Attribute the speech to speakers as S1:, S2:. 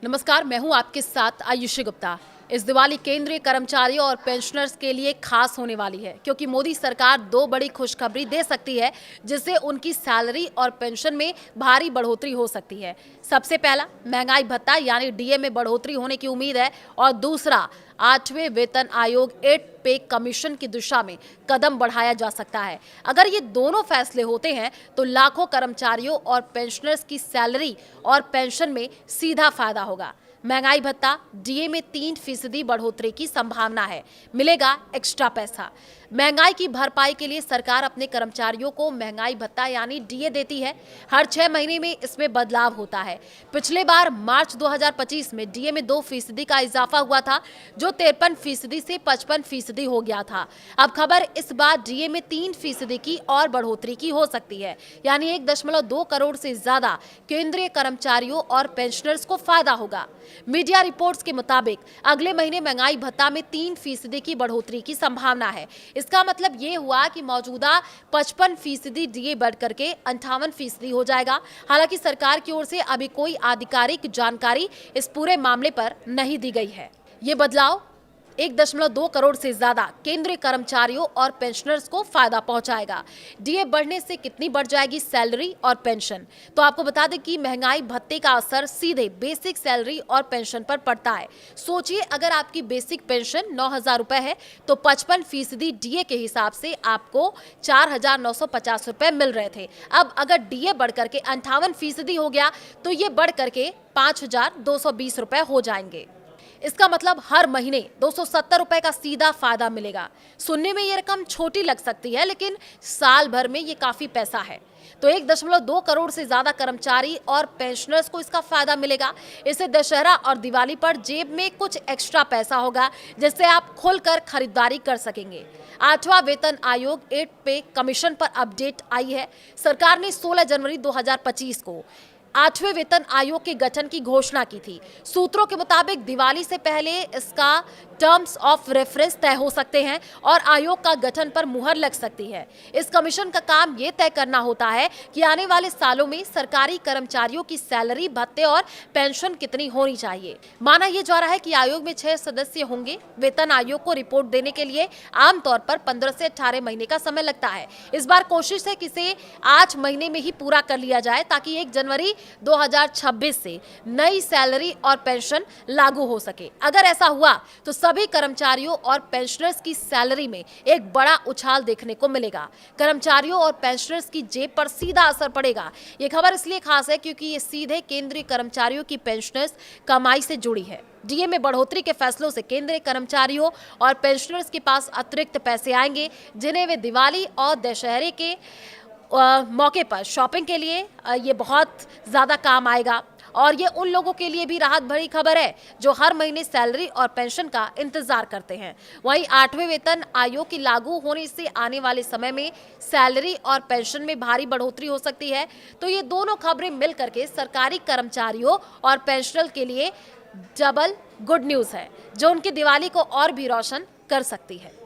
S1: नमस्कार, मैं हूं आपके साथ आयुषी गुप्ता। इस दिवाली केंद्रीय कर्मचारियों और पेंशनर्स के लिए खास होने वाली है क्योंकि मोदी सरकार दो बड़ी खुशखबरी दे सकती है जिससे उनकी सैलरी और पेंशन में भारी बढ़ोतरी हो सकती है। सबसे पहला, महंगाई भत्ता यानी डीए में बढ़ोतरी होने की उम्मीद है और दूसरा, 8वें वेतन आयोग 8 पे कमीशन की दिशा में कदम बढ़ाया जा सकता है। अगर ये दोनों फैसले होते हैं तो लाखों कर्मचारियों और पेंशनर्स की सैलरी और पेंशन में सीधा फायदा होगा। महंगाई भत्ता, डीए में 3% बढ़ोतरी की संभावना है, मिलेगा एक्स्ट्रा पैसा। महंगाई की भरपाई के लिए सरकार अपने कर्मचारियों को महंगाई भत्ता यानी डीए देती है। हर 6 महीने में इसमें बदलाव होता है। पिछले बार मार्च 2025 में डीए में 2% का इजाफा हुआ था, जो 53% से 55% हो गया था। अब खबर इस बार डीए में 3% की और बढ़ोतरी की हो सकती है, यानी 1.2 करोड़ से ज्यादा केंद्रीय कर्मचारियों और पेंशनर्स को फायदा होगा। मीडिया रिपोर्ट्स के मुताबिक अगले महीने महंगाई भत्ता में 3% की बढ़ोतरी की संभावना है। इसका मतलब ये हुआ कि मौजूदा 55% डीए बढ़ करके 58% हो जाएगा। हालांकि सरकार की ओर से अभी कोई आधिकारिक जानकारी इस पूरे मामले पर नहीं दी गई है। ये बदलाव 1.2 करोड़ से ज्यादा केंद्रीय कर्मचारियों और पेंशनर्स को फायदा पहुंचाएगा। डीए बढ़ने से कितनी बढ़ जाएगी सैलरी और पेंशन? तो आपको बता दें कि महंगाई भत्ते का असर सीधे बेसिक सैलरी और पेंशन पर पड़ता है। सोचिए, अगर आपकी बेसिक पेंशन 9,000 रुपए है तो 55% डीए के हिसाब से आपको 4,950 रुपए मिल रहे थे। अब अगर डीए बढ़ करके 58% हो गया तो ये बढ़ करके 5,220 रुपए हो जाएंगे। इसका मतलब हर महीने 270 रुपए का सीधा फायदा मिलेगा। सुनने में ये रकम छोटी लग सकती है, लेकिन साल भर में ये काफी पैसा है। तो 1.2 करोड़ से ज्यादा कर्मचारी और पेंशनर्स को इसका फायदा मिलेगा। इससे दशहरा और दिवाली पर जेब में कुछ एक्स्ट्रा पैसा होगा, जिससे आप खुलकर खरीदारी कर सकेंगे। 8वां वेतन आयोग 8 पे कमीशन पर अपडेट आई है। सरकार ने 16 जनवरी 2025 को 8वें वेतन आयोग के गठन की घोषणा की थी। सूत्रों के मुताबिक दिवाली से पहले इसका टर्म्स ऑफ रेफरेंस तय हो सकते हैं और आयोग का गठन पर मुहर लग सकती है। इस कमीशन का काम यह तय करना होता है कि आने वाले सालों में सरकारी कर्मचारियों की सैलरी, भत्ते और पेंशन कितनी होनी चाहिए। माना यह जा रहा है कि आयोग में 6 सदस्य होंगे। वेतन आयोग को रिपोर्ट देने के लिए आमतौर पर 15 से 18 महीने का समय लगता है। इस बार कोशिश है कि इसे 8 महीने में ही पूरा कर लिया जाए ताकि 1 जनवरी 2026 से नई सैलरी और पेंशन लागू हो सके। अगर ऐसा हुआ तो सभी कर्मचारियों और पेंशनर्स की सैलरी में एक बड़ा उछाल देखने को मिलेगा। कर्मचारियों और पेंशनर्स की जेब पर सीधा असर पड़ेगा। ये खबर इसलिए खास है क्योंकि ये सीधे केंद्रीय कर्मचारियों की पेंशनर्स कमाई से जुड़ी है। डीए में बढ़ोतरी के फैसलों से केंद्रीय कर्मचारियों और पेंशनर्स के पास अतिरिक्त पैसे आएंगे, जिन्हें वे दिवाली और दशहरे के मौके पर शॉपिंग के लिए ये बहुत ज़्यादा काम आएगा। और ये उन लोगों के लिए भी राहत भरी खबर है जो हर महीने सैलरी और पेंशन का इंतजार करते हैं। वहीं 8वें वेतन आयोग की लागू होने से आने वाले समय में सैलरी और पेंशन में भारी बढ़ोतरी हो सकती है। तो ये दोनों खबरें मिल करके सरकारी कर्मचारियों और पेंशनर के लिए डबल गुड न्यूज़ है, जो उनकी दिवाली को और भी रोशन कर सकती है।